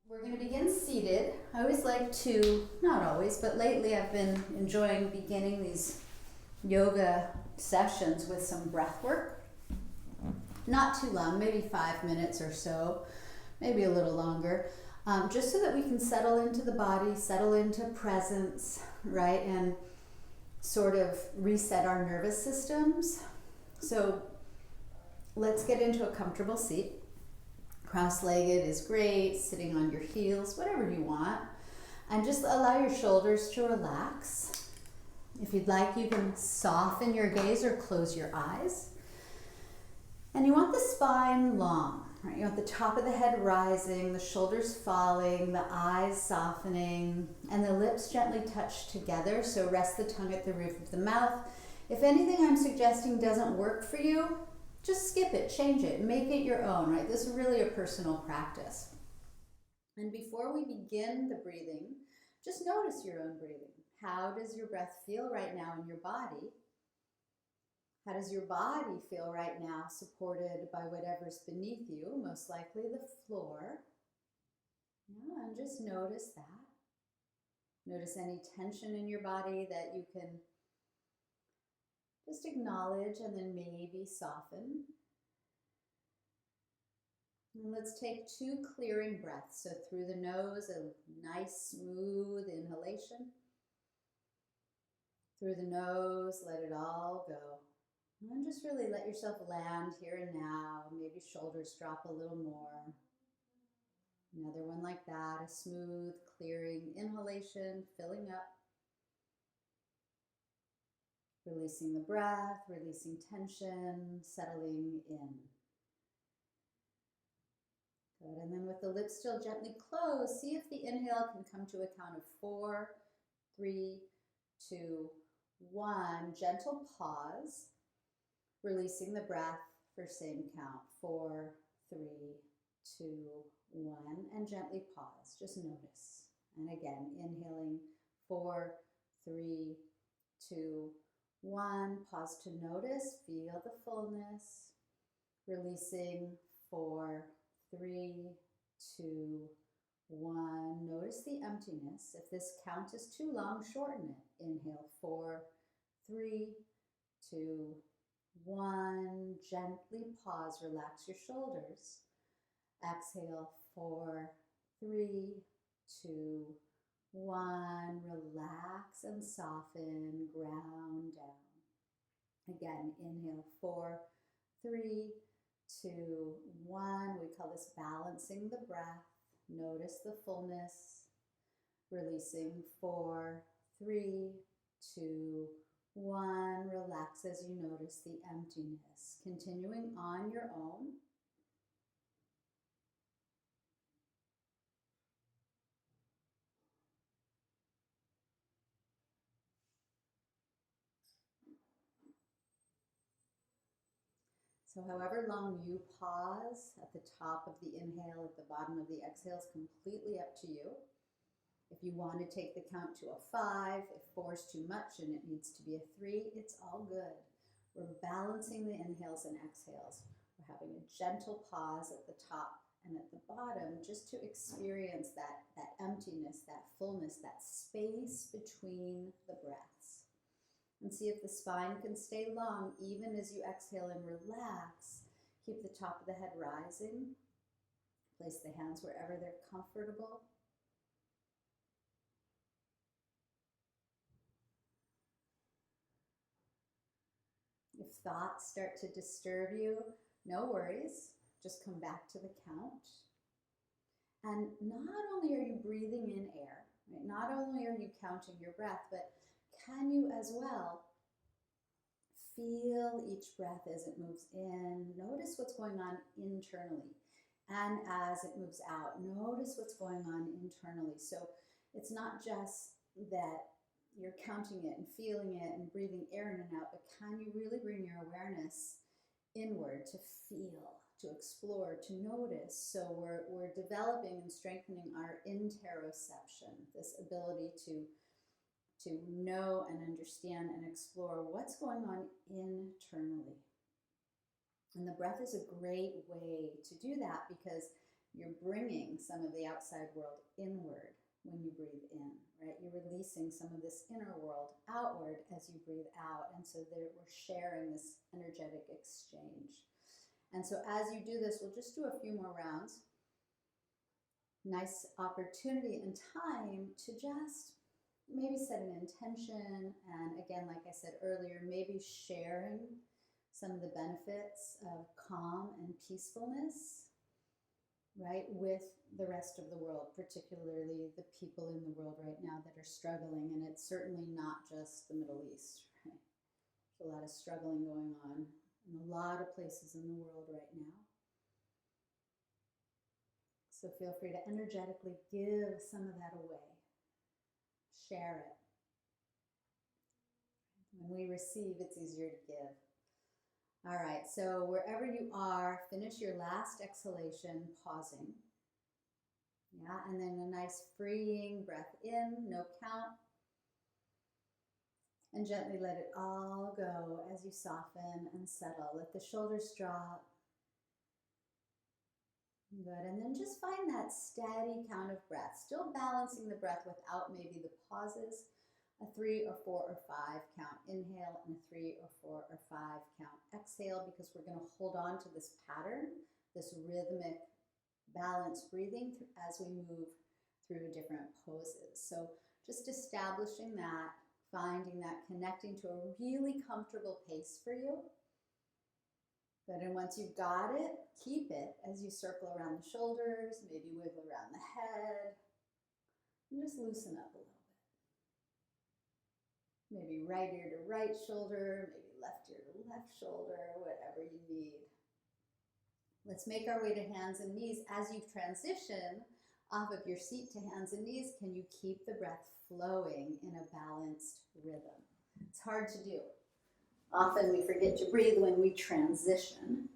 We're going to begin seated. I always like to, not always, but lately I've been enjoying beginning these yoga sessions with some breath work. Not too long, maybe 5 minutes or so, maybe a little longer, just so that we can settle into the body, settle into presence, right? And sort of reset our nervous systems. So let's get into a comfortable seat. Cross-legged is great, sitting on your heels, whatever you want. And just allow your shoulders to relax. If you'd like, you can soften your gaze or close your eyes. And you want the spine long, right? You want the top of the head rising, the shoulders falling, the eyes softening, and the lips gently touch together. So rest the tongue at the roof of the mouth. If anything I'm suggesting doesn't work for you, just skip it, change it, make it your own, right? This is really a personal practice. And before we begin the breathing, just notice your own breathing. How does your breath feel right now in your body? How does your body feel right now, supported by whatever's beneath you, most likely the floor? Yeah, and just notice that. Notice any tension in your body that you can just acknowledge and then maybe soften. And let's take 2 clearing breaths. So through the nose, a nice smooth inhalation. Through the nose, let it all go. And just really let yourself land here and now. Maybe shoulders drop a little more. Another one like that, a smooth, clearing inhalation, filling up. Releasing the breath, releasing tension, settling in. Good, and then with the lips still gently closed, see if the inhale can come to a count of 4, 3, 2, 1. Gentle pause. Releasing the breath for same count. 4, 3, 2, 1. And gently pause. Just notice. And again, inhaling 4, 3, 2, 1. Pause to notice. Feel the fullness. Releasing 4, 3, 2, 1. Notice the emptiness. If this count is too long, shorten it. Inhale 4, 3, 2, 1. Gently pause. Relax your shoulders. Exhale 4, 3, 2, 1. Relax and soften. Ground down. Again, inhale 4, 3, 2, 1. We call this balancing the breath. Notice the fullness. Releasing 4, 3, 2, 1. Relax as you notice the emptiness. Continuing on your own. So however long you pause, at the top of the inhale, at the bottom of the exhale, is completely up to you. If you want to take the count to a 5, if 4 is too much and it needs to be a 3, it's all good. We're balancing the inhales and exhales. We're having a gentle pause at the top and at the bottom just to experience that emptiness, that fullness, that space between the breaths. And see if the spine can stay long even as you exhale and relax. Keep the top of the head rising. Place the hands wherever they're comfortable. If thoughts start to disturb you, no worries. Just come back to the count. And not only are you breathing in air, right? Not only are you counting your breath, but can you as well feel each breath as it moves in? Notice what's going on internally. And as it moves out, notice what's going on internally. So it's not just that you're counting it and feeling it and breathing air in and out, but can you really bring your awareness inward to feel, to explore, to notice? So we're developing and strengthening our interoception, this ability to know and understand and explore what's going on internally. And the breath is a great way to do that because you're bringing some of the outside world inward when you breathe in, right? You're releasing some of this inner world outward as you breathe out. And so we're sharing this energetic exchange. And so as you do this, we'll just do a few more rounds. Nice opportunity and time to just maybe set an intention. And again, like I said earlier, maybe sharing some of the benefits of calm and peacefulness, right, with the rest of the world, particularly the people in the world right now that are struggling. And it's certainly not just the Middle East, right? There's a lot of struggling going on in a lot of places in the world right now. So feel free to energetically give some of that away. Share it. When we receive, it's easier to give. All right, so wherever you are, finish your last exhalation, pausing. Yeah, and then a nice freeing breath in, no count. And gently let it all go as you soften and settle. Let the shoulders drop. Good, and then just find that steady count of breath, still balancing the breath without maybe the pauses. A 3 or 4 or 5 count inhale and a 3 or 4 or 5 count exhale, because we're going to hold on to this pattern, this rhythmic balanced breathing as we move through different poses. So just establishing that, finding that, connecting to a really comfortable pace for you. Good, and once you've got it, keep it as you circle around the shoulders, maybe wiggle around the head, and just loosen up a little bit. Maybe right ear to right shoulder, maybe left ear to left shoulder, whatever you need. Let's make our way to hands and knees. As you transition off of your seat to hands and knees, can you keep the breath flowing in a balanced rhythm? It's hard to do. Often we forget to breathe when we transition.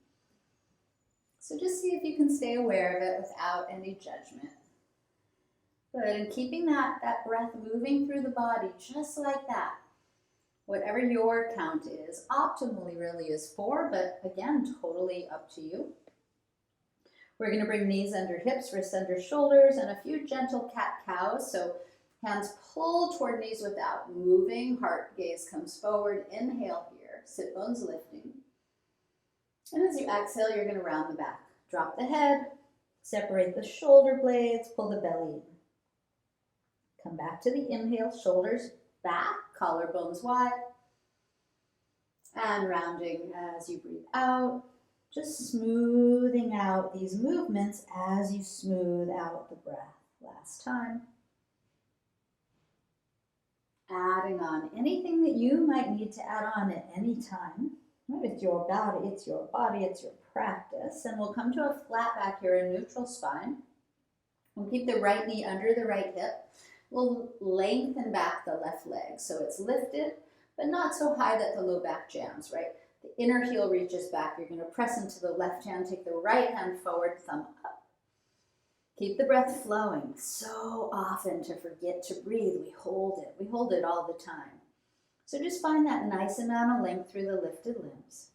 So just see if you can stay aware of it without any judgment. Good, and keeping that breath moving through the body just like that. Whatever your count is, optimally really is 4, but again, totally up to you. We're going to bring knees under hips, wrists under shoulders, and a few gentle cat-cows. So hands pull toward knees without moving. Heart gaze comes forward. Inhale here, sit bones lifting. And as you exhale, you're going to round the back. Drop the head, separate the shoulder blades, pull the belly in. Come back to the inhale, shoulders back, collarbones wide. And rounding as you breathe out. Just smoothing out these movements as you smooth out the breath. Last time. Adding on anything that you might need to add on at any time. It's your body, it's your practice. And we'll come to a flat back here, a neutral spine. We'll keep the right knee under the right hip. We'll lengthen back the left leg so it's lifted, but not so high that the low back jams, right? The inner heel reaches back. You're going to press into the left hand, take the right hand forward, thumb up. Keep the breath flowing. So often to forget to breathe, we hold it. We hold it all the time. So just find that nice amount of length through the lifted limbs.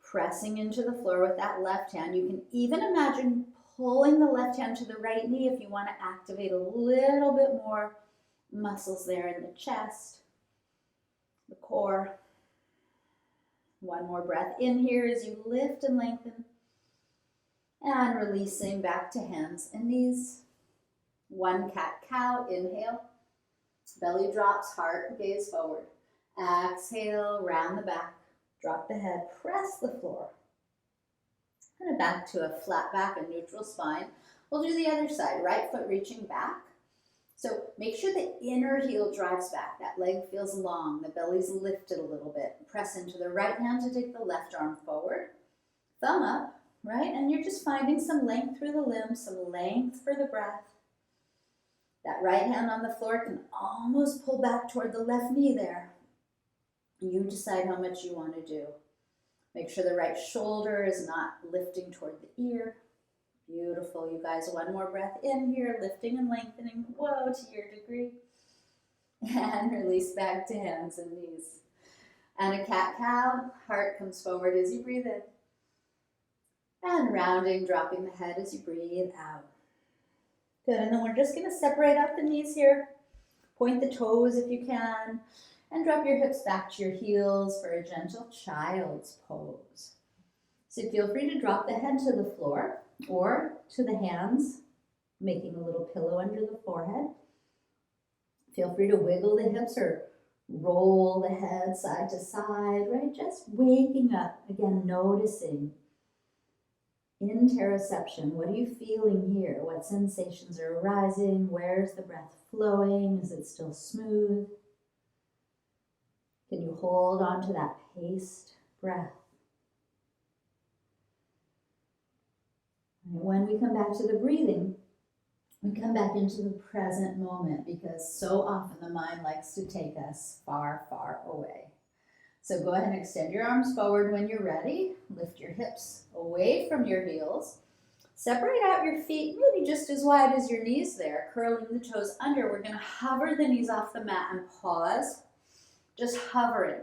Pressing into the floor with that left hand. You can even imagine pulling the left hand to the right knee if you want to activate a little bit more muscles there in the chest, the core. One more breath in here as you lift and lengthen. And releasing back to hands and knees. One cat-cow, inhale. Belly drops, heart gaze forward. Exhale, round the back. Drop the head, press the floor. And back to a flat back, a neutral spine. We'll do the other side, right foot reaching back. So make sure the inner heel drives back. That leg feels long. The belly's lifted a little bit. Press into the right hand to take the left arm forward. Thumb up, right? And you're just finding some length through the limbs, some length for the breath. That right hand on the floor can almost pull back toward the left knee there. You decide how much you want to do. Make sure the right shoulder is not lifting toward the ear. Beautiful, you guys. One more breath in here, lifting and lengthening. Whoa, to your degree. And release back to hands and knees. And a cat-cow. Heart comes forward as you breathe in. And rounding, dropping the head as you breathe out. Good, and then we're just gonna separate out the knees here. Point the toes if you can, and drop your hips back to your heels for a gentle child's pose. So feel free to drop the head to the floor or to the hands, making a little pillow under the forehead. Feel free to wiggle the hips or roll the head side to side, right? Just waking up, again, noticing. Interoception, what are you feeling here? What sensations are arising? Where's the breath flowing? Is it still smooth? Can you hold on to that paced breath? And when we come back to the breathing, we come back into the present moment because so often the mind likes to take us far, far away. So go ahead and extend your arms forward when you're ready. Lift your hips away from your heels. Separate out your feet maybe just as wide as your knees there, curling the toes under. We're going to hover the knees off the mat and pause, just hovering,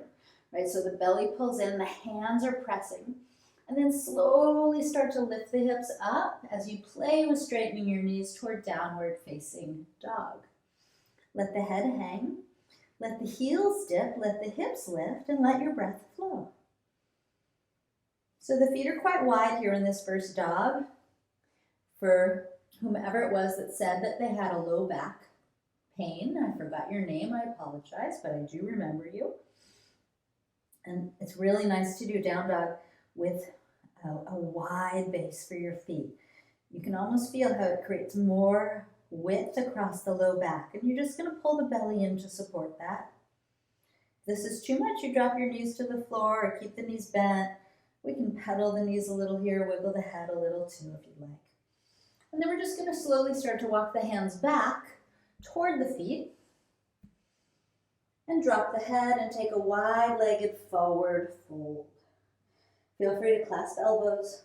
right? So the belly pulls in, the hands are pressing, and then slowly start to lift the hips up as you play with straightening your knees toward downward facing dog. Let the head hang. Let the heels dip, let the hips lift, and let your breath flow. So the feet are quite wide here in this first dog. For whomever it was that said that they had a low back pain, I forgot your name, I apologize, but I do remember you. And it's really nice to do down dog with a wide base for your feet. You can almost feel how it creates more width across the low back, and you're just going to pull the belly in to support that. If this is too much, you drop your knees to the floor or keep the knees bent. We can pedal the knees a little here, wiggle the head a little too if you'd like. And then we're just going to slowly start to walk the hands back toward the feet and drop the head and take a wide-legged forward fold. Feel free to clasp elbows,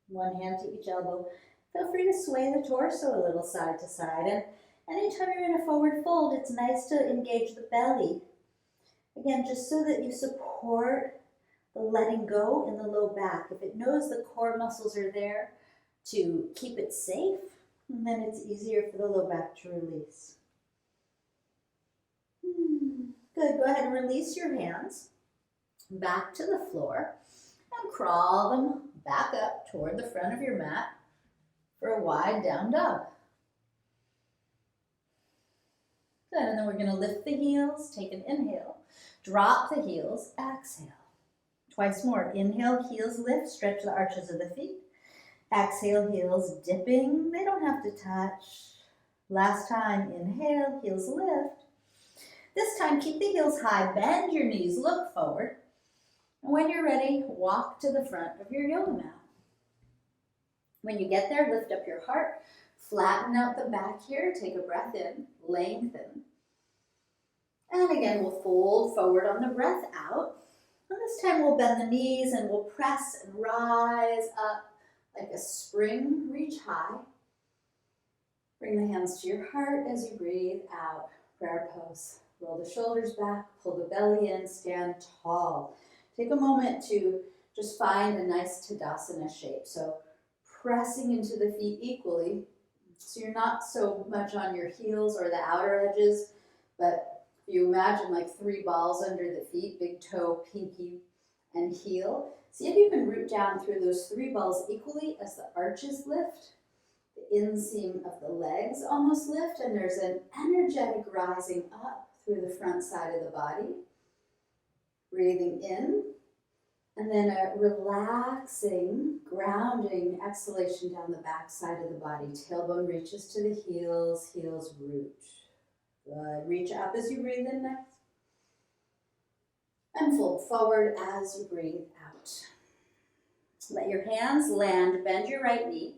one hand to each elbow. Feel free to sway the torso a little side to side. And anytime you're in a forward fold, it's nice to engage the belly. Again, just so that you support the letting go in the low back. If it knows the core muscles are there to keep it safe, then it's easier for the low back to release. Good, go ahead and release your hands back to the floor and crawl them back up toward the front of your mat for a wide down dog. Good, and then we're going to lift the heels, take an inhale, drop the heels, exhale. Twice more, inhale, heels lift, stretch the arches of the feet. Exhale, heels dipping, they don't have to touch. Last time, inhale, heels lift. This time, keep the heels high, bend your knees, look forward. And when you're ready, walk to the front of your yoga mat. When you get there, lift up your heart, flatten out the back here, take a breath in, lengthen. And again, we'll fold forward on the breath out. And this time we'll bend the knees and we'll press and rise up like a spring, reach high. Bring the hands to your heart as you breathe out, prayer pose. Roll the shoulders back, pull the belly in, stand tall. Take a moment to just find a nice Tadasana shape. So pressing into the feet equally, so you're not so much on your heels or the outer edges, but you imagine like 3 balls under the feet, big toe, pinky, and heel. See if you can root down through those 3 balls equally as the arches lift, the inseam of the legs almost lift, and there's an energetic rising up through the front side of the body. Breathing in. And then a relaxing, grounding exhalation down the back side of the body. Tailbone reaches to the heels, heels root. Good. Reach up as you breathe in next. And fold forward as you breathe out. Let your hands land, bend your right knee,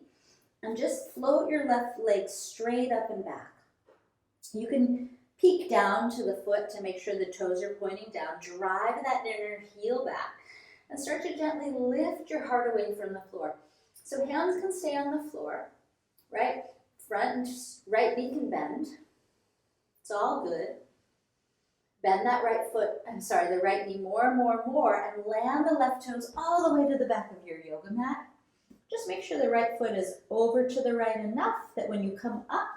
and just float your left leg straight up and back. You can peek down to the foot to make sure the toes are pointing down. Drive that inner heel back. And start to gently lift your heart away from the floor. So hands can stay on the floor, right? Front and right knee can bend. It's all good. Bend that the right knee more, and land the left toes all the way to the back of your yoga mat. Just make sure the right foot is over to the right enough that when you come up,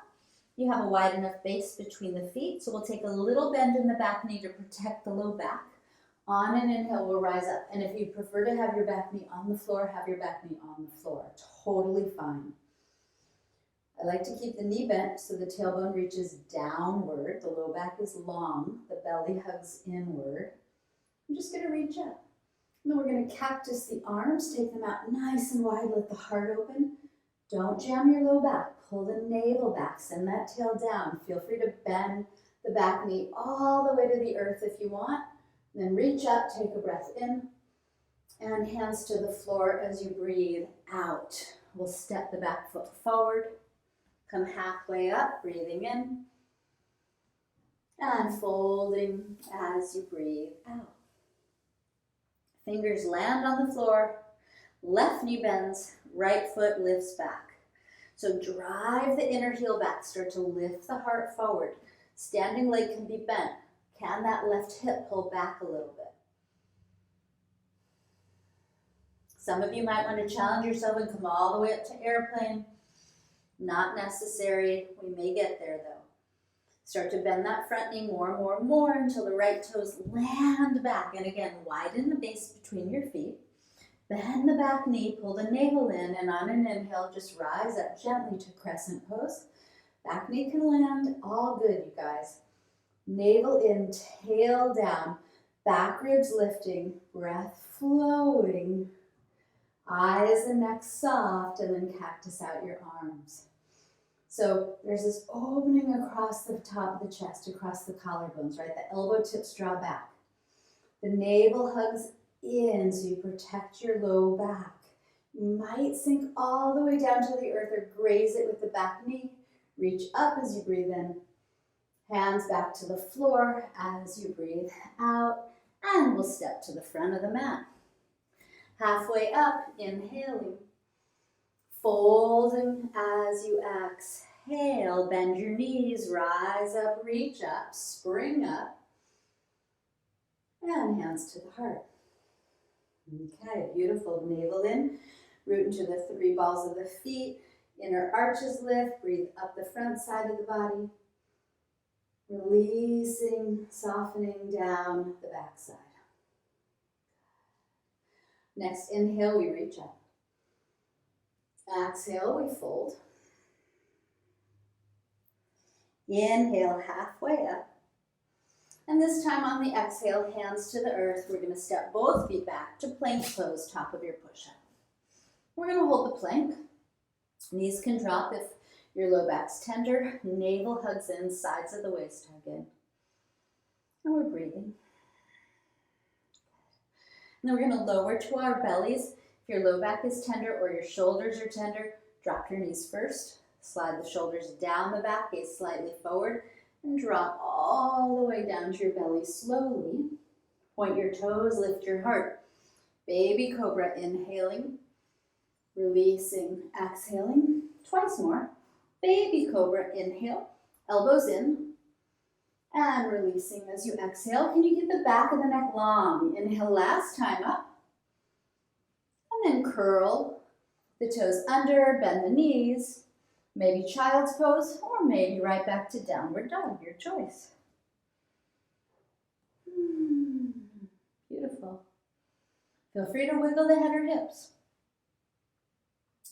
you have a wide enough base between the feet. So we'll take a little bend in the back knee to protect the low back. On an inhale, we'll rise up. And if you prefer to have your back knee on the floor, have your back knee on the floor. Totally fine. I like to keep the knee bent so the tailbone reaches downward. The low back is long. The belly hugs inward. I'm just going to reach up. And then we're going to cactus the arms. Take them out nice and wide. Let the heart open. Don't jam your low back. Pull the navel back. Send that tail down. Feel free to bend the back knee all the way to the earth if you want. And then reach up. Take a breath in. And hands to the floor as you breathe out. We'll step the back foot forward. Come halfway up, breathing in, and folding as you breathe out. Fingers land on the floor, left knee bends, right foot lifts back. So drive the inner heel back, start to lift the heart forward. Standing leg can be bent. Can that left hip pull back a little bit? Some of you might want to challenge yourself and come all the way up to airplane. Not necessary. We may get there though. Start to bend that front knee more until the right toes land back. And again, widen the base between your feet. Bend the back knee, pull the navel in, and on an inhale, just rise up gently to crescent pose. Back knee can land. All good, you guys. Navel in, tail down, back ribs lifting, breath flowing. Eyes and neck soft, and then cactus out your arms. So there's this opening across the top of the chest, across the collarbones, right? The elbow tips draw back. The navel hugs in so you protect your low back. You might sink all the way down to the earth or graze it with the back knee. Reach up as you breathe in. Hands back to the floor as you breathe out. And we'll step to the front of the mat. Halfway up, inhaling, folding as you exhale, bend your knees, rise up, reach up, spring up, and hands to the heart. Okay, beautiful. Navel in, root into the three balls of the feet, inner arches lift, breathe up the front side of the body, releasing, softening down the back side. Next inhale, we reach up. Exhale, we fold. Inhale, halfway up. And this time on the exhale, hands to the earth. We're going to step both feet back to plank pose, top of your push-up. We're going to hold the plank. Knees can drop if your low back's tender. Navel hugs in, sides of the waist hug in. And we're breathing. And then we're going to lower to our bellies. If your low back is tender or your shoulders are tender, drop your knees first. Slide the shoulders down the back, gaze slightly forward, and drop all the way down to your belly slowly. Point your toes, lift your heart. Baby cobra, inhaling, releasing, exhaling. Twice more. Baby cobra, inhale, elbows in, and releasing as you exhale. Can you keep the back of the neck long? Inhale last time up. And then curl the toes under, bend the knees. Maybe child's pose, or maybe right back to downward dog, your choice. Beautiful. Feel free to wiggle the head or hips.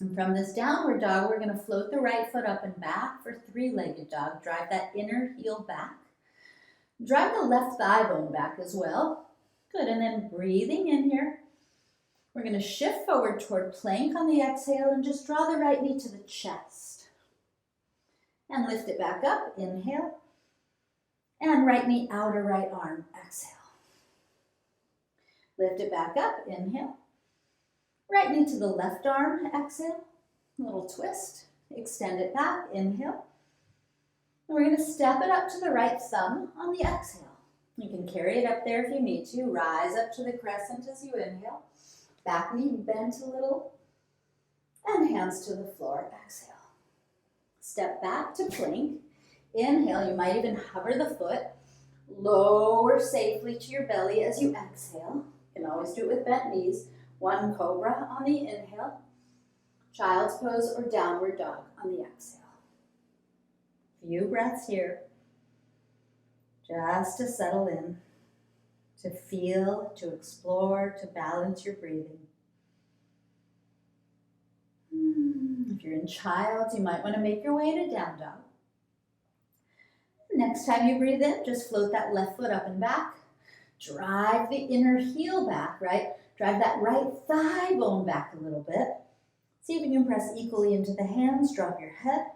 And from this downward dog, we're going to float the right foot up and back for three-legged dog. Drive that inner heel back. Drive the left thigh bone back as well. Good, and then breathing in here. We're going to shift forward toward plank on the exhale and just draw the right knee to the chest. And lift it back up, inhale. And right knee, outer right arm, exhale. Lift it back up, inhale. Right knee to the left arm, exhale. A little twist, extend it back, inhale. And we're going to step it up to the right thumb on the exhale. You can carry it up there if you need to. Rise up to the crescent as you inhale. Back knee bent a little. And hands to the floor, exhale. Step back to plank. Inhale, you might even hover the foot. Lower safely to your belly as you exhale. You can always do it with bent knees. One cobra on the inhale. child's pose or downward dog on the exhale. Few breaths here, just to settle in, to feel, to explore, to balance your breathing. If you're in child, you might want to make your way to down dog. Next time you breathe in, just float that left foot up and back. Drive the inner heel back, right? Drive that right thigh bone back a little bit. See if you can press equally into the hands. Drop your head.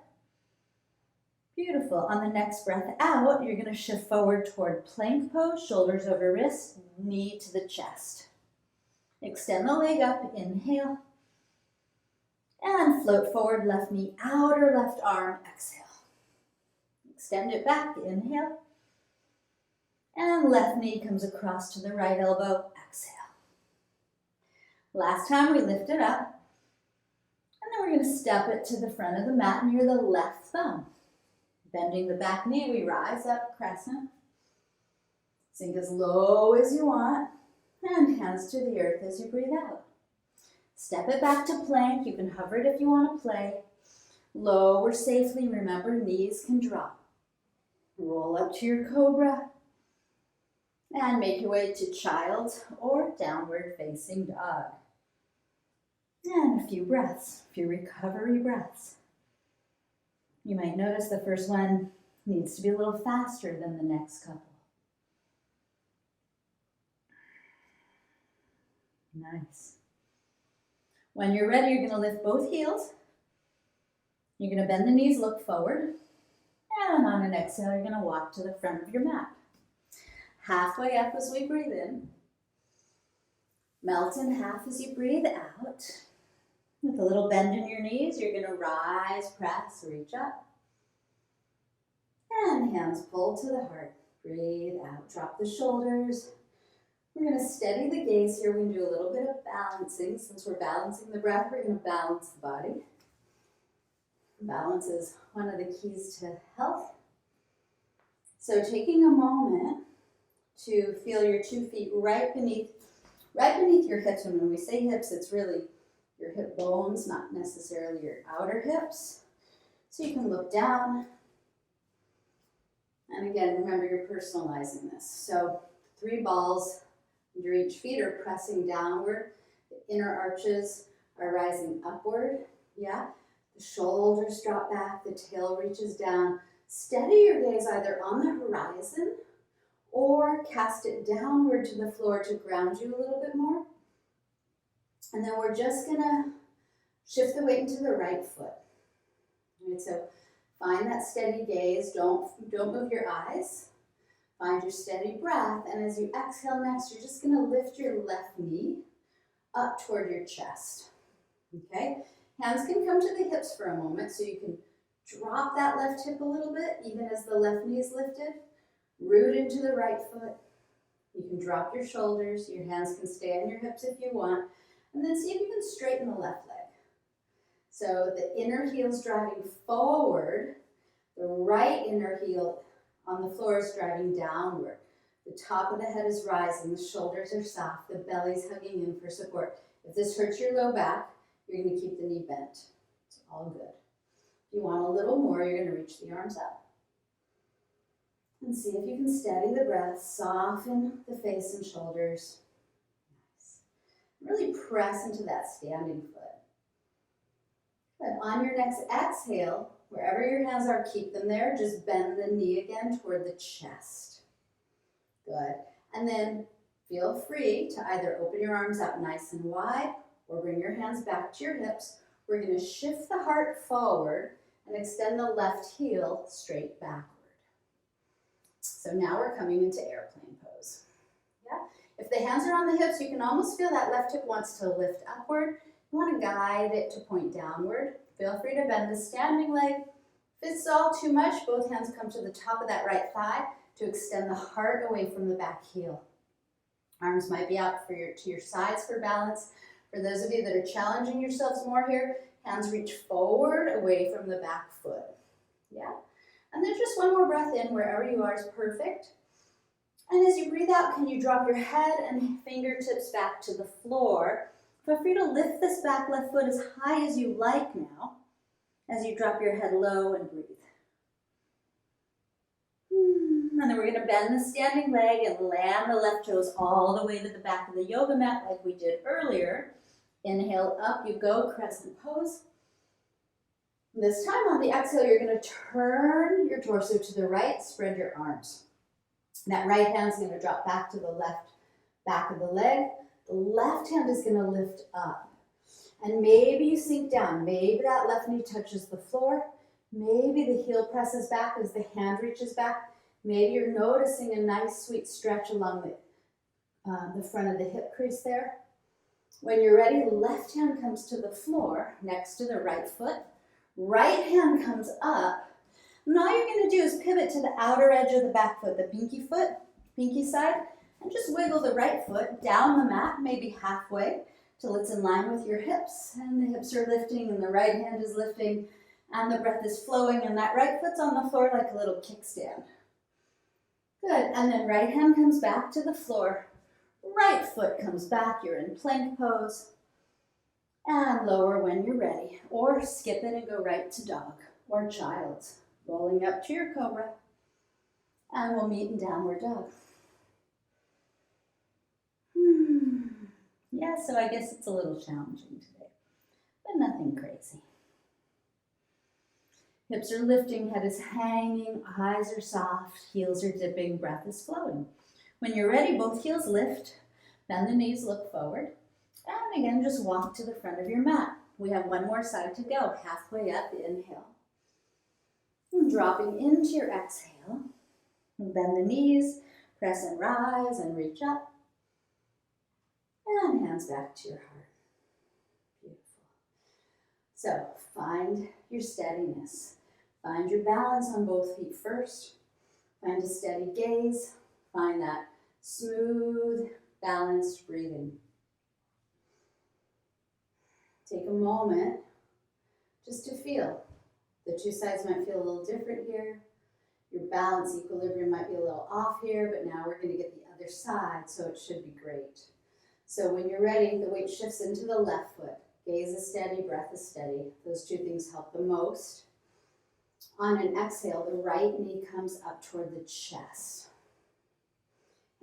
Beautiful. On the next breath out, you're going to shift forward toward plank pose, shoulders over wrists, knee to the chest. Extend the leg up, inhale. And float forward, left knee out or left arm, exhale. Extend it back, inhale. And left knee comes across to the right elbow, exhale. Last time we lift it up. And then we're going to step it to the front of the mat near the left thumb. Bending the back knee, we rise up, crescent. Sink as low as you want. And hands to the earth as you breathe out. Step it back to plank. You can hover it if you want to play. Lower safely. Remember, knees can drop. Roll up to your cobra. And make your way to child or downward facing dog. And a few breaths, a few recovery breaths. You might notice the first one needs to be a little faster than the next couple. Nice. When you're ready, you're going to lift both heels. You're going to bend the knees, look forward. And on an exhale, you're going to walk to the front of your mat. Halfway up as we breathe in. Melt in half as you breathe out. With a little bend in your knees, you're going to rise, press, reach up. And hands pull to the heart. Breathe out, drop the shoulders. We're going to steady the gaze here. We're going to do a little bit of balancing. Since we're balancing the breath, we're going to balance the body. Balance is one of the keys to health. So taking a moment to feel your 2 feet right beneath your hips. And when we say hips, it's really your hip bones, not necessarily your outer hips. So you can look down. And again, remember you're personalizing this. So 3 balls under each feet are pressing downward. The inner arches are rising upward. Yeah. The shoulders drop back. The tail reaches down. Steady your gaze either on the horizon or cast it downward to the floor to ground you a little bit more. And then we're just going to shift the weight into the right foot. All right, so find that steady gaze. Don't move your eyes. Find your steady breath. And as you exhale next, you're just going to lift your left knee up toward your chest. Okay? Hands can come to the hips for a moment, so you can drop that left hip a little bit, even as the left knee is lifted. Root into the right foot. You can drop your shoulders. Your hands can stay on your hips if you want. And then see if you can straighten the left leg. So the inner heel's driving forward. The right inner heel on the floor is driving downward. The top of the head is rising. The shoulders are soft. The belly's hugging in for support. If this hurts your low back, you're going to keep the knee bent. It's all good. If you want a little more, you're going to reach the arms up. And see if you can steady the breath, soften the face and shoulders. Nice. Really press into that standing foot. Good. On your next exhale, wherever your hands are, keep them there. Just bend the knee again toward the chest. Good. And then feel free to either open your arms out nice and wide or bring your hands back to your hips. We're going to shift the heart forward and extend the left heel straight backward. So now we're coming into airplane pose. Yeah? If the hands are on the hips, you can almost feel that left hip wants to lift upward. You want to guide it to point downward. Feel free to bend the standing leg. If it's all too much, both hands come to the top of that right thigh to extend the heart away from the back heel. Arms might be out to your sides for balance. For those of you that are challenging yourselves more here, hands reach forward away from the back foot. Yeah? And then just one more breath in, wherever you are is perfect. And as you breathe out, can you drop your head and fingertips back to the floor? Feel free to lift this back left foot as high as you like now, as you drop your head low and breathe. And then we're going to bend the standing leg and land the left toes all the way to the back of the yoga mat like we did earlier. Inhale, up you go, crescent pose. This time on the exhale, you're going to turn your torso to the right, spread your arms. That right hand's going to drop back to the left back of the leg. The left hand is going to lift up. And maybe you sink down. Maybe that left knee touches the floor. Maybe the heel presses back as the hand reaches back. Maybe you're noticing a nice sweet stretch along the front of the hip crease there. When you're ready, left hand comes to the floor next to the right foot. Right hand comes up. And all you're going to do is pivot to the outer edge of the back foot, the pinky side, and just wiggle the right foot down the mat, maybe halfway, till it's in line with your hips. And the hips are lifting and the right hand is lifting and the breath is flowing and that right foot's on the floor like a little kickstand. Good, and then right hand comes back to the floor. Right foot comes back, you're in plank pose. And lower when you're ready. Or skip it and go right to dog or child. Rolling up to your cobra. And we'll meet in downward dog. Yeah, so I guess it's a little challenging today, but nothing crazy. Hips are lifting, head is hanging, eyes are soft, heels are dipping, breath is flowing. When you're ready, both heels lift, bend the knees, look forward, and again, just walk to the front of your mat. We have one more side to go, halfway up, inhale. And dropping into your exhale, and bend the knees, press and rise and reach up, and hands back to your heart. Beautiful. So find your steadiness. Find your balance on both feet first. Find a steady gaze. Find that smooth, balanced breathing. Take a moment just to feel. The two sides might feel a little different here. Your balance equilibrium might be a little off here, but now we're going to get the other side, so it should be great. So when you're ready, the weight shifts into the left foot. Gaze is steady, breath is steady. Those two things help the most. On an exhale, the right knee comes up toward the chest.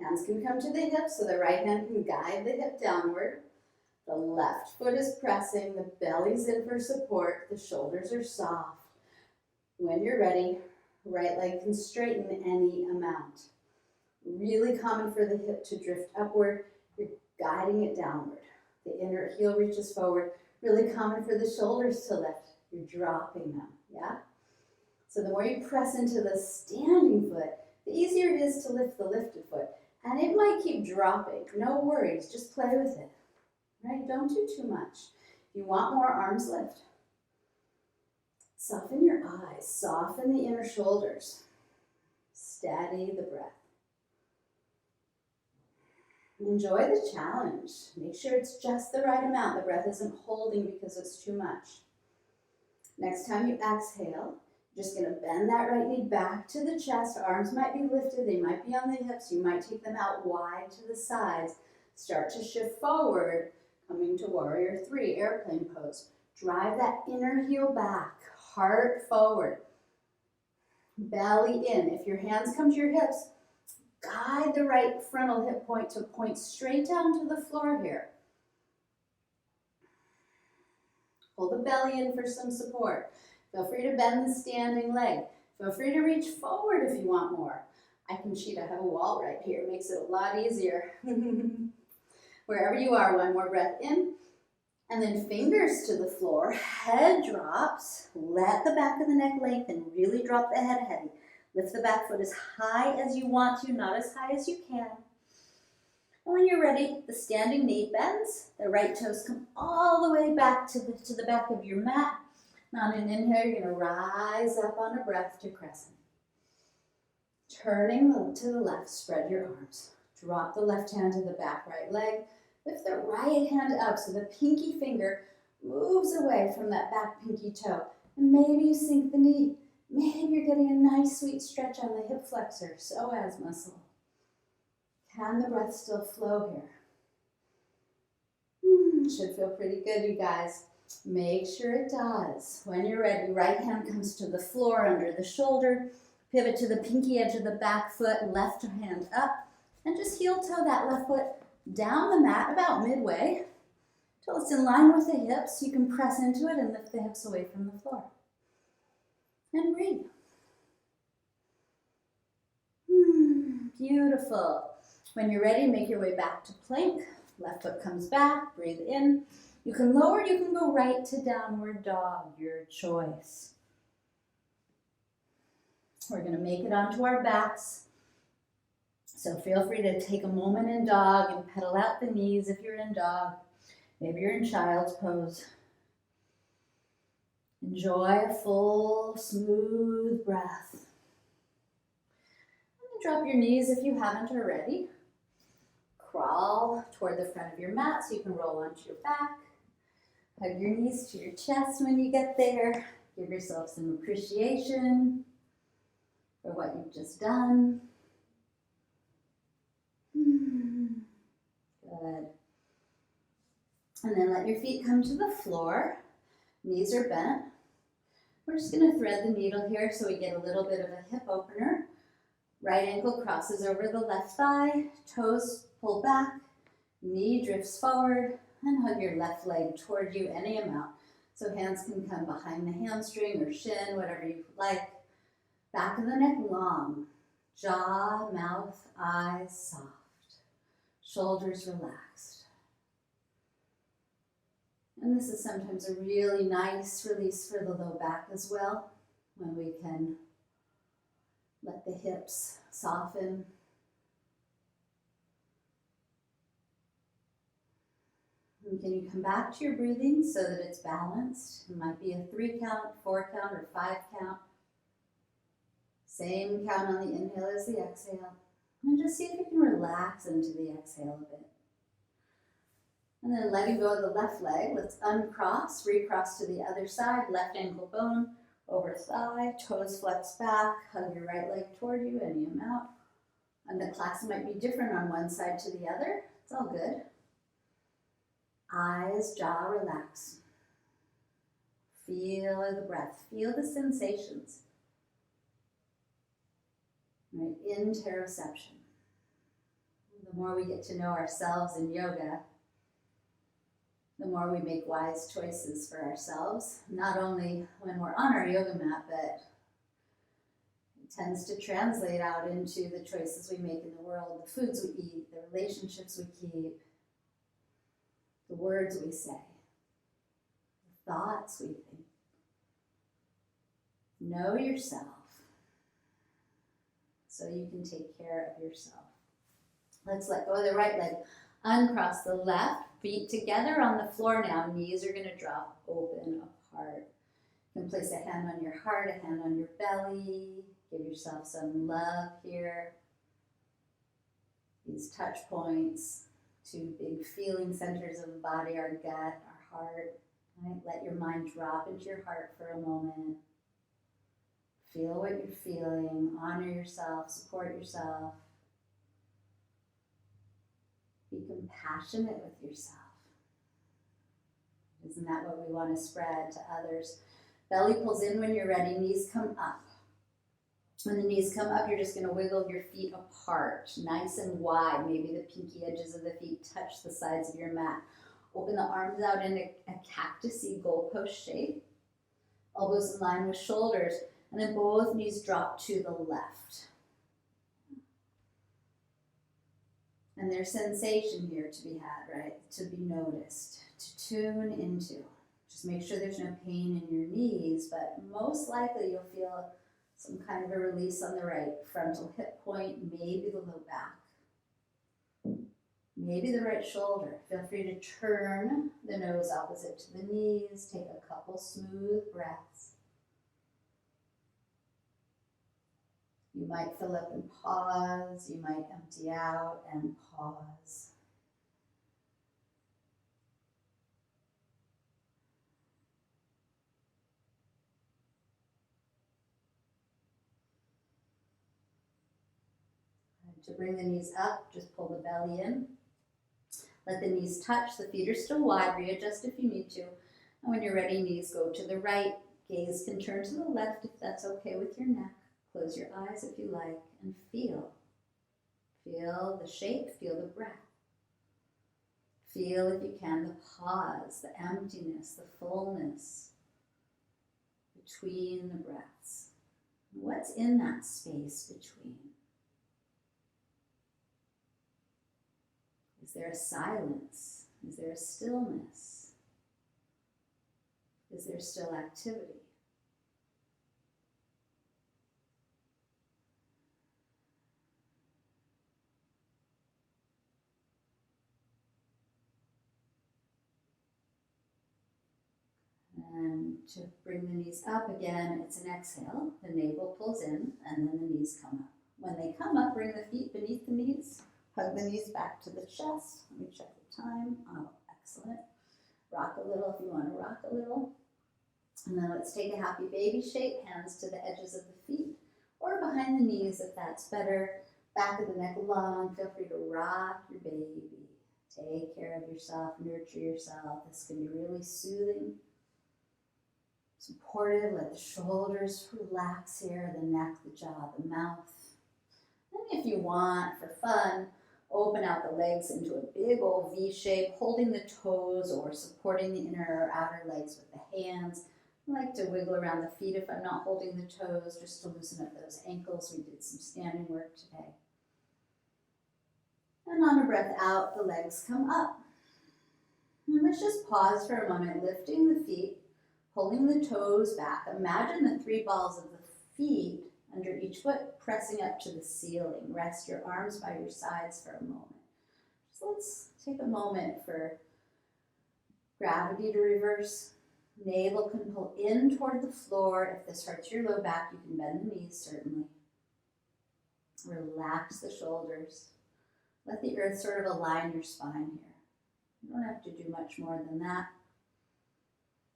Hands can come to the hips, so the right hand can guide the hip downward. The left foot is pressing, the belly's in for support, the shoulders are soft. When you're ready, right leg can straighten any amount. Really common for the hip to drift upward. You're guiding it downward. The inner heel reaches forward. Really common for the shoulders to lift. You're dropping them, yeah? So the more you press into the standing foot, the easier it is to lift the lifted foot. And it might keep dropping. No worries, just play with it, right? Don't do too much. If you want more, arms lift. Soften your eyes, soften the inner shoulders. Steady the breath. Enjoy the challenge. Make sure it's just the right amount. The breath isn't holding because it's too much. Next time you exhale, you're just going to bend that right knee back to the chest. Arms might be lifted. They might be on the hips. You might take them out wide to the sides. Start to shift forward, coming to warrior three, airplane pose. Drive that inner heel back, heart forward, belly in. If your hands come to your hips, guide the right frontal hip point to point straight down to the floor here. Pull the belly in for some support. Feel free to bend the standing leg. Feel free to reach forward if you want more. I can cheat, I have a wall right here. It makes it a lot easier. Wherever you are, one more breath in. And then fingers to the floor, head drops. Let the back of the neck lengthen. Really drop the head heavy. Lift the back foot as high as you want to, not as high as you can. And when you're ready, the standing knee bends. The right toes come all the way back to the back of your mat. And on an inhale, you're going to rise up on a breath to crescent. Turning to the left, spread your arms. Drop the left hand to the back right leg. Lift the right hand up so the pinky finger moves away from that back pinky toe. And maybe you sink the knee. Maybe you're getting a nice sweet stretch on the hip flexor, psoas muscle. Can the breath still flow here? Should feel pretty good, you guys. Make sure it does. When you're ready, right hand comes to the floor under the shoulder. Pivot to the pinky edge of the back foot, left hand up, and just heel toe that left foot down the mat about midway till it's in line with the hips. You can press into it and lift the hips away from the floor. And breathe. Beautiful. When you're ready, make your way back to plank. Left foot comes back, breathe in. You can lower, you can go right to downward dog, your choice. We're going to make it onto our backs. So feel free to take a moment in dog and pedal out the knees if you're in dog. Maybe you're in child's pose. Enjoy a full, smooth breath. And drop your knees if you haven't already. Crawl toward the front of your mat so you can roll onto your back. Hug your knees to your chest when you get there. Give yourself some appreciation for what you've just done. Good. And then let your feet come to the floor. Knees are bent. We're just going to thread the needle here so we get a little bit of a hip opener. Right ankle crosses over the left thigh. Toes pull back. Knee drifts forward. And hug your left leg toward you any amount. So hands can come behind the hamstring or shin, whatever you like. Back of the neck long. Jaw, mouth, eyes soft. Shoulders relaxed. And this is sometimes a really nice release for the low back as well, when we can let the hips soften. And can you come back to your breathing so that it's balanced? It might be a 3 count, 4 count, or 5 count. Same count on the inhale as the exhale. And just see if you can relax into the exhale a bit. And then letting go of the left leg, let's uncross, recross to the other side, left ankle bone, over thigh, toes flex back, hug your right leg toward you, any amount. And the class might be different on one side to the other. It's all good. Eyes, jaw relax. Feel the breath, feel the sensations. Right, interoception. The more we get to know ourselves in yoga, the more we make wise choices for ourselves, not only when we're on our yoga mat, but it tends to translate out into the choices we make in the world, the foods we eat, the relationships we keep, the words we say, the thoughts we think. Know yourself so you can take care of yourself. Let's let go of the right leg. Uncross the left, feet together on the floor now. Knees are going to drop open apart. You can place a hand on your heart, a hand on your belly. Give yourself some love here. These touch points, 2 big feeling centers of the body, our gut, our heart. Right? Let your mind drop into your heart for a moment. Feel what you're feeling. Honor yourself. Support yourself. Be compassionate with yourself. Isn't that what we want to spread to others? Belly pulls in when you're ready. Knees come up. When the knees come up, you're just going to wiggle your feet apart, nice and wide. Maybe the pinky edges of the feet touch the sides of your mat. Open the arms out in a cactus-y goalpost shape. Elbows in line with shoulders. And then both knees drop to the left. And there's sensation here to be had, right? To be noticed, to tune into. Just make sure there's no pain in your knees, but most likely you'll feel some kind of a release on the right frontal hip point, maybe the low back, maybe the right shoulder. Feel free to turn the nose opposite to the knees. Take a couple smooth breaths. You might fill up and pause. You might empty out and pause. To bring the knees up, just pull the belly in. Let the knees touch. The feet are still wide. Readjust if you need to. And when you're ready, knees go to the right. Gaze can turn to the left if that's okay with your neck. Close your eyes if you like and feel. Feel the shape, feel the breath. Feel, if you can, the pause, the emptiness, the fullness between the breaths. What's in that space between? Is there a silence? Is there a stillness? Is there still activity? And to bring the knees up again, it's an exhale. The navel pulls in and then the knees come up. When they come up, bring the feet beneath the knees. Hug the knees back to the chest. Let me check the time. Oh, excellent. Rock a little if you want to rock a little. And then let's take a happy baby shape. Hands to the edges of the feet or behind the knees if that's better. Back of the neck long. Feel free to rock your baby. Take care of yourself. Nurture yourself. This can be really soothing. Supportive. Let the shoulders relax here, the neck, the jaw, the mouth. And if you want, for fun, open out the legs into a big old V shape, holding the toes or supporting the inner or outer legs with the hands. I like to wiggle around the feet if I'm not holding the toes, just to loosen up those ankles. We did some standing work today. And on a breath out, the legs come up. And let's just pause for a moment, lifting the feet, pulling the toes back. Imagine the 3 balls of the feet under each foot pressing up to the ceiling. Rest your arms by your sides for a moment. So let's take a moment for gravity to reverse. Navel can pull in toward the floor. If this hurts your low back, you can bend the knees, certainly. Relax the shoulders. Let the earth sort of align your spine here. You don't have to do much more than that.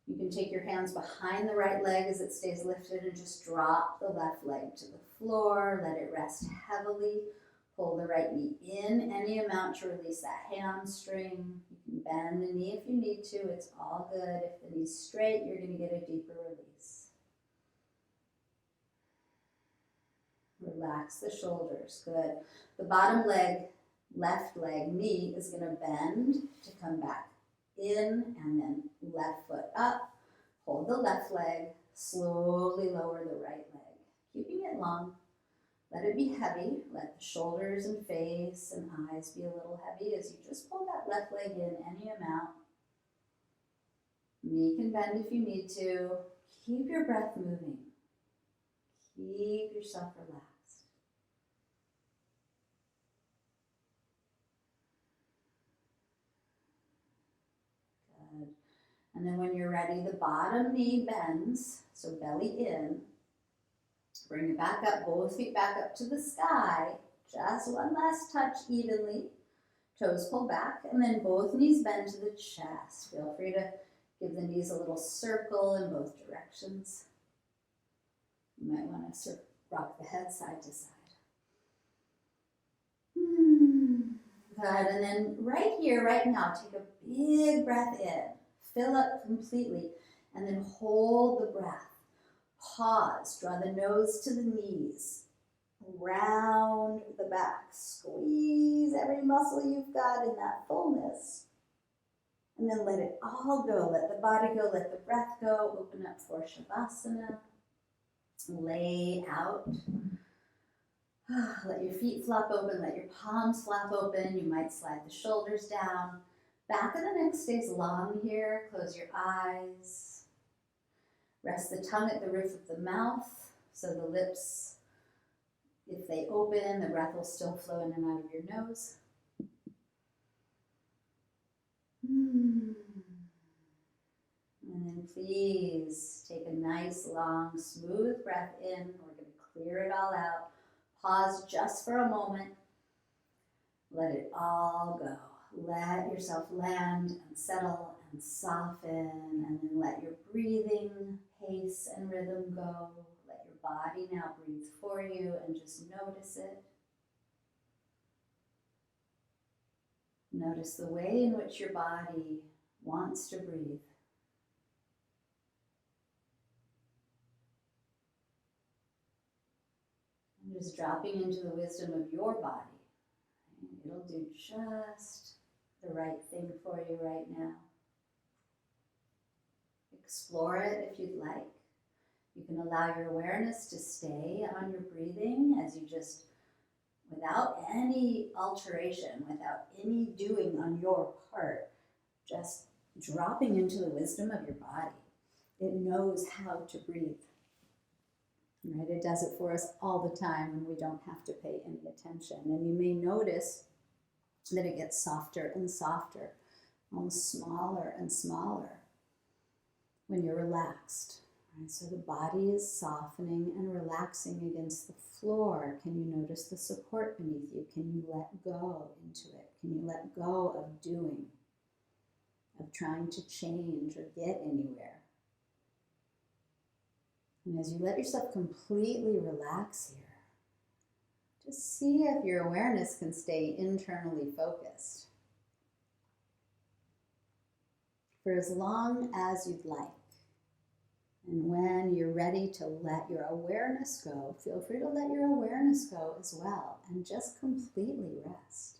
You can take your hands behind the right leg as it stays lifted and just drop the left leg to the floor. Let it rest heavily. Pull the right knee in any amount to release that hamstring. You can bend the knee if you need to. It's all good. If the knee's straight, you're going to get a deeper release. Relax the shoulders. Good. The bottom leg, left leg, knee is going to bend to come back in, and then left foot up. Hold the left leg. Slowly lower the right leg. Keeping it long. Let it be heavy. Let the shoulders and face and eyes be a little heavy as you just pull that left leg in any amount. Knee can bend if you need to. Keep your breath moving. Keep yourself relaxed. Good. And then when you're ready, the bottom knee bends, so belly in. Bring it back up, both feet back up to the sky. Just one last touch evenly. Toes pull back, and then both knees bend to the chest. Feel free to give the knees a little circle in both directions. You might want to rock the head side to side. Good, and then right here, right now, take a big breath in. Fill up completely, and then hold the breath. Pause, draw the nose to the knees, round the back, squeeze every muscle you've got in that fullness, and then let it all go. Let the body go, let the breath go. Open up for savasana. Lay out. Let your feet flop open, let your palms flap open. You might slide the shoulders down. Back of the neck stays long here. Close your eyes. Rest the tongue at the roof of the mouth, so the lips, if they open, the breath will still flow in and out of your nose. And then please take a nice, long, smooth breath in. We're going to clear it all out. Pause just for a moment. Let it all go. Let yourself land and settle and soften, and then let your breathing pace and rhythm go. Let your body now breathe for you and just notice it. Notice the way in which your body wants to breathe. And just dropping into the wisdom of your body. It'll do just the right thing for you right now. Explore it if you'd like. You can allow your awareness to stay on your breathing as you just, without any alteration, without any doing on your part, just dropping into the wisdom of your body. It knows how to breathe. Right? It does it for us all the time when we don't have to pay any attention. And you may notice that it gets softer and softer, almost smaller and smaller when you're relaxed. Right? So the body is softening and relaxing against the floor. Can you notice the support beneath you? Can you let go into it? Can you let go of doing, of trying to change or get anywhere? And as you let yourself completely relax here, just see if your awareness can stay internally focused for as long as you'd like. And when you're ready to let your awareness go, feel free to let your awareness go as well and just completely rest.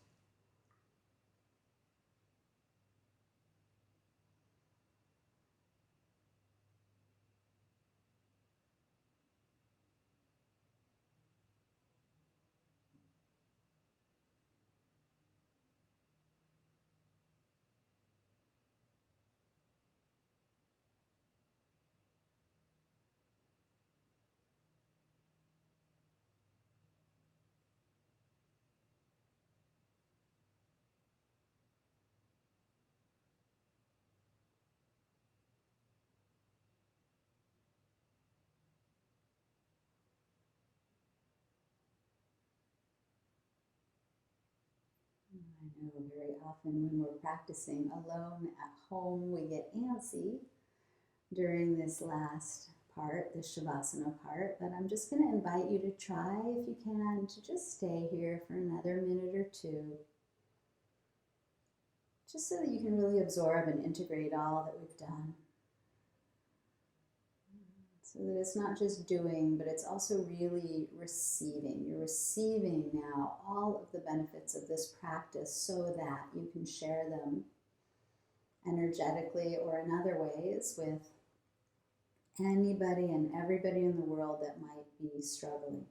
I know very often when we're practicing alone at home, we get antsy during this last part, the Shavasana part, but I'm just going to invite you to try, if you can, to just stay here for another minute or two, just so that you can really absorb and integrate all that we've done. So that it's not just doing, but it's also really receiving. You're receiving now all of the benefits of this practice so that you can share them energetically or in other ways with anybody and everybody in the world that might be struggling.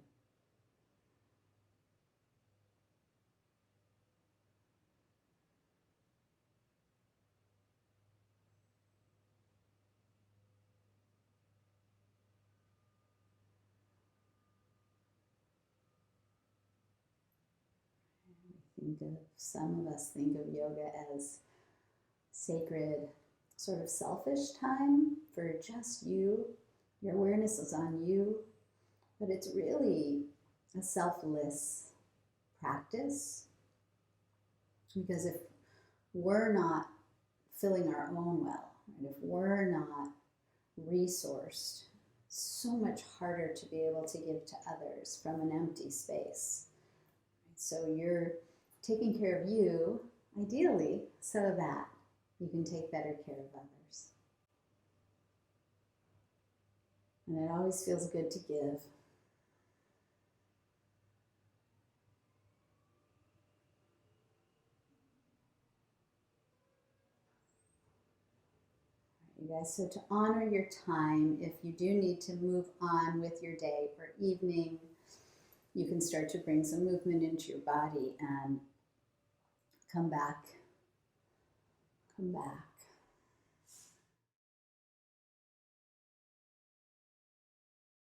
Some of us think of yoga as sacred, sort of selfish time for just you. Your awareness is on you, but it's really a selfless practice, because if we're not filling our own well, right, if we're not resourced, it's so much harder to be able to give to others from an empty space. So you're taking care of you, ideally, so that you can take better care of others. And it always feels good to give. You guys, so to honor your time, if you do need to move on with your day or evening, you can start to bring some movement into your body and come back.